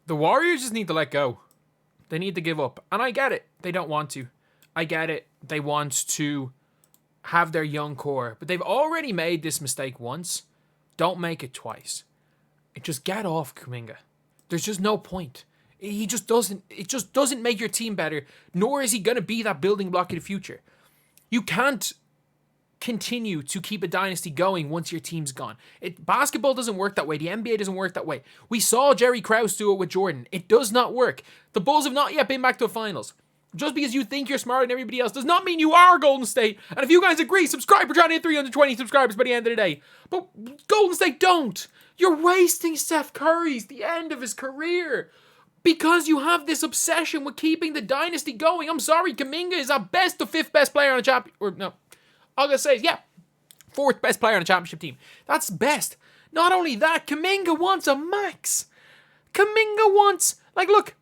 The Warriors just need to let go. They need to give up. And I get it. They don't want to. I get it. They want to have their young core. But they've already made this mistake once. Don't make it twice. Just get off Kuminga. There's just no point. It just doesn't make your team better. Nor is he going to be that building block in the future. You can't continue to keep a dynasty going once your team's gone. Basketball doesn't work that way. The NBA doesn't work that way. We saw Jerry Krause do it with Jordan. It does not work. The Bulls have not yet been back to the finals. Just because you think you're smarter than everybody else does not mean you are Golden State. And if you guys agree, subscribe. We're trying to hit 320 subscribers by the end of the day. But Golden State don't. You're wasting Steph Curry's the end of his career. Because you have this obsession with keeping the dynasty going. I'm sorry, Kuminga is at best the 5th best player on a champion. Or no, I'm going to say, yeah, 4th best player on a championship team. That's best. Not only that, Kuminga wants a max. Kuminga wants, look,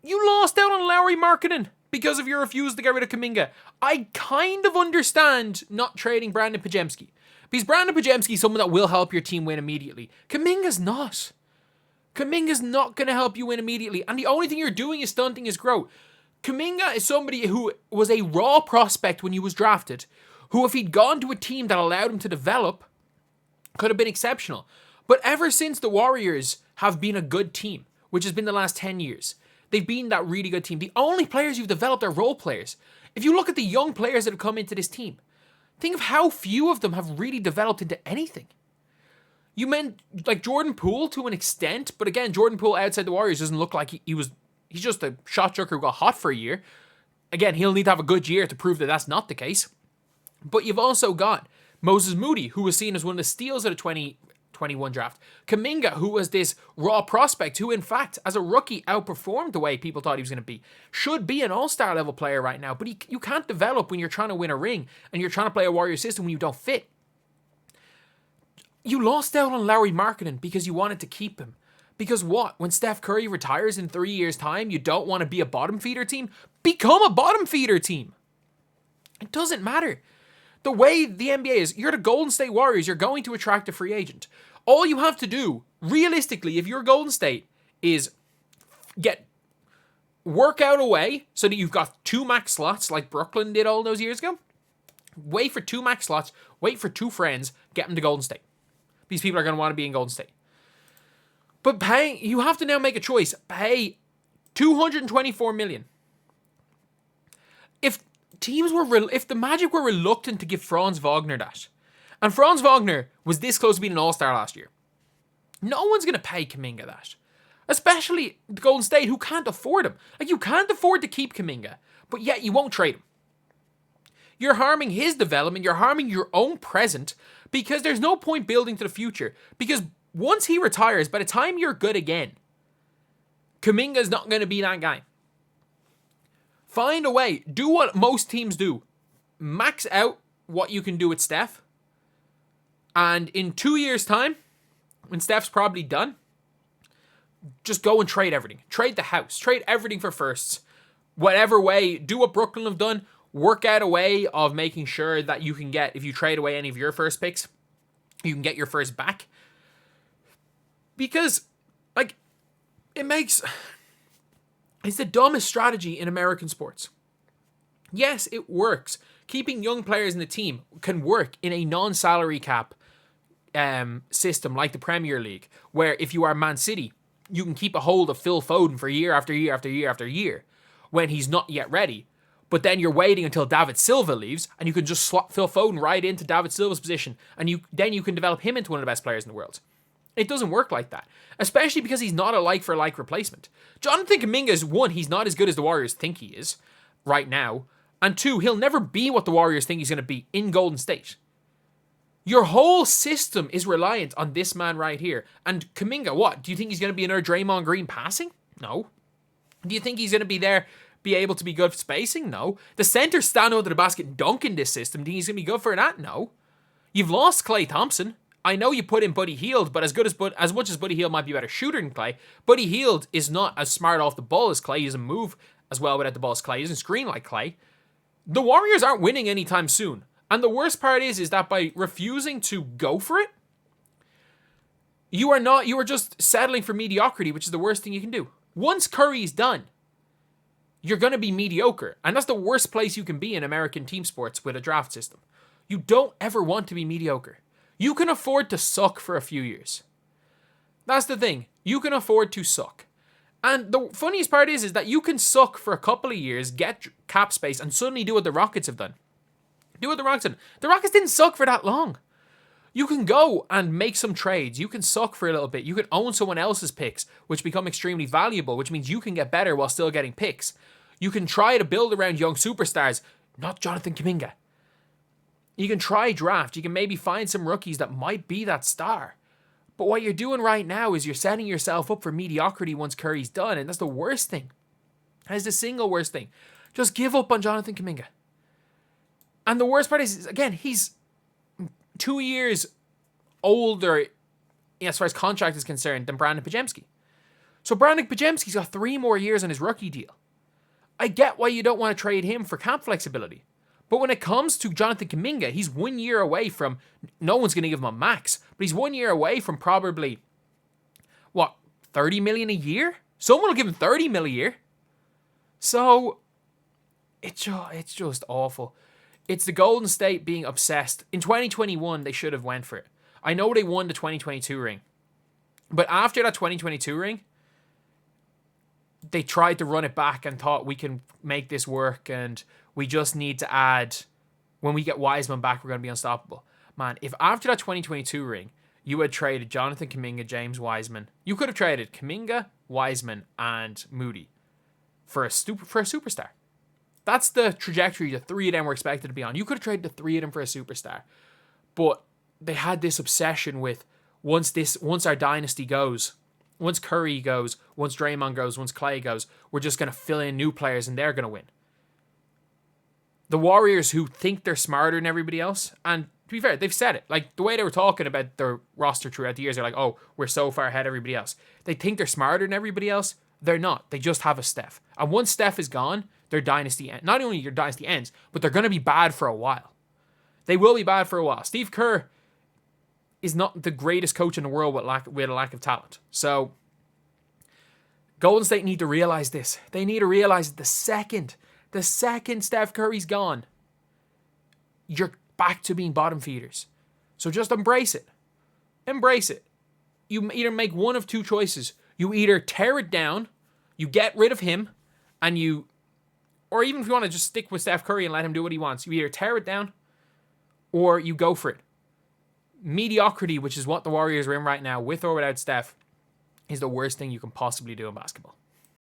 you lost out on Lowry Markkinen because of your refusal to get rid of Kuminga. I kind of understand not trading Brandon Podziemski. Because Brandon Podziemski is someone that will help your team win immediately. Kuminga's not. Kuminga's not going to help you win immediately. And the only thing you're doing is stunting his growth. Kuminga is somebody who was a raw prospect when he was drafted. Who, if he'd gone to a team that allowed him to develop, could have been exceptional. But ever since the Warriors have been a good team, which has been the last 10 years, they've been that really good team. The only players you've developed are role players. If you look at the young players that have come into this team, think of how few of them have really developed into anything. You meant like Jordan Poole to an extent, but again, Jordan Poole outside the Warriors doesn't look like he's just a shot chucker who got hot for a year. Again, he'll need to have a good year to prove that that's not the case. But you've also got Moses Moody, who was seen as one of the steals of the 2021 draft. Kuminga, who was this raw prospect, who in fact, as a rookie, outperformed the way people thought he was going to be. Should be an all-star level player right now, but you can't develop when you're trying to win a ring and you're trying to play a Warrior system when you don't fit. You lost out on Lowry Markkinen because you wanted to keep him. Because what? When Steph Curry retires in 3 years' time, you don't want to be a bottom feeder team? Become a bottom feeder team. It doesn't matter. The way the NBA is, you're the Golden State Warriors, you're going to attract a free agent. All you have to do, realistically, if you're Golden State, is work out a way so that you've got 2 max slots like Brooklyn did all those years ago. Wait for 2 max slots, wait for 2 friends, get them to Golden State. These people are going to want to be in Golden State. But you have to now make a choice. Pay $224 million. If the Magic were reluctant to give Franz Wagner that, and Franz Wagner was this close to being an all-star last year, no one's going to pay Kuminga that. Especially the Golden State, who can't afford him. You can't afford to keep Kuminga, but yet you won't trade him. You're harming his development, you're harming your own present, because there's no point building to the future. Because once he retires, by the time you're good again, Kuminga's not going to be that guy. Find a way. Do what most teams do. Max out what you can do with Steph. And in 2 years' time, when Steph's probably done, just go and trade everything. Trade the house. Trade everything for firsts. Whatever way, do what Brooklyn have done. Work out a way of making sure that you can get, if you trade away any of your first picks, you can get your first back. Because, it's the dumbest strategy in American sports. Yes, it works. Keeping young players in the team can work in a non-salary cap system like the Premier League, where if you are Man City, you can keep a hold of Phil Foden for year after year after year after year when he's not yet ready. But then you're waiting until David Silva leaves, and you can just slot Phil Foden right into David Silva's position, and then you can develop him into one of the best players in the world. It doesn't work like that, especially because he's not a like-for-like replacement. Jonathan Kuminga is, 1, he's not as good as the Warriors think he is right now, and 2, he'll never be what the Warriors think he's going to be in Golden State. Your whole system is reliant on this man right here. And Kuminga, what? Do you think he's going to be another Draymond Green passing? No. Do you think he's going to be able to be good for spacing? No. The center stand under the basket and dunk in this system. Do you think he's going to be good for that? No. You've lost Klay Thompson. I know you put in Buddy Hield, but as much as Buddy Hield might be a better shooter than Klay, Buddy Hield is not as smart off the ball as Klay. He doesn't move as well without the ball as Klay. He doesn't screen like Klay. The Warriors aren't winning anytime soon. And the worst part is that by refusing to go for it, You are not. You are just settling for mediocrity, which is the worst thing you can do. Once Curry's done, you're going to be mediocre. And that's the worst place you can be in American team sports with a draft system. You don't ever want to be mediocre. You can afford to suck for a few years. That's the thing. You can afford to suck. And the funniest part is that you can suck for a couple of years, get cap space, and suddenly do what the Rockets have done. Do what the Rockets have done. The Rockets didn't suck for that long. You can go and make some trades. You can suck for a little bit. You can own someone else's picks, which become extremely valuable, which means you can get better while still getting picks. You can try to build around young superstars, not Jonathan Kuminga. You can try draft. You can maybe find some rookies that might be that star. But what you're doing right now is you're setting yourself up for mediocrity once Curry's done, and that's the worst thing. That's the single worst thing. Just give up on Jonathan Kuminga. And the worst part is again, he's 2 years older as far as contract is concerned than Brandon Podziemski. So Brandon Podziemski's got 3 more years on his rookie deal. I get why you don't want to trade him for cap flexibility. But when it comes to Jonathan Kuminga, he's 1 year away from, no one's going to give him a max, but he's 1 year away from probably, 30 million a year? Someone will give him 30 million a year. So, it's just awful. It's the Golden State being obsessed. In 2021, they should have went for it. I know they won the 2022 ring. But after that 2022 ring, they tried to run it back and thought we can make this work and we just need to add, when we get Wiseman back, we're going to be unstoppable. Man, if after that 2022 ring, you had traded Jonathan Kuminga, James Wiseman, you could have traded Kuminga, Wiseman, and Moody for a superstar. That's the trajectory the 3 of them were expected to be on. You could have traded the 3 of them for a superstar. But they had this obsession with once our dynasty goes, once Curry goes, once Draymond goes, once Clay goes, we're just going to fill in new players and they're going to win. The Warriors, who think they're smarter than everybody else, and to be fair, they've said it. Like, the way they were talking about their roster throughout the years, they're like, oh, we're so far ahead of everybody else. They think they're smarter than everybody else. They're not. They just have a Steph. And once Steph is gone, their dynasty ends. Not only your dynasty ends, but they're going to be bad for a while. They will be bad for a while. Steve Kerr is not the greatest coach in the world with a lack of talent. So, Golden State need to realize this. They need to realize the second Steph Curry's gone, you're back to being bottom feeders. So just embrace it. Embrace it. You either make one of 2 choices. You either tear it down, you get rid of him, and or even if you want to just stick with Steph Curry and let him do what he wants, you either tear it down or you go for it. Mediocrity, which is what the Warriors are in right now, with or without Steph, is the worst thing you can possibly do in basketball.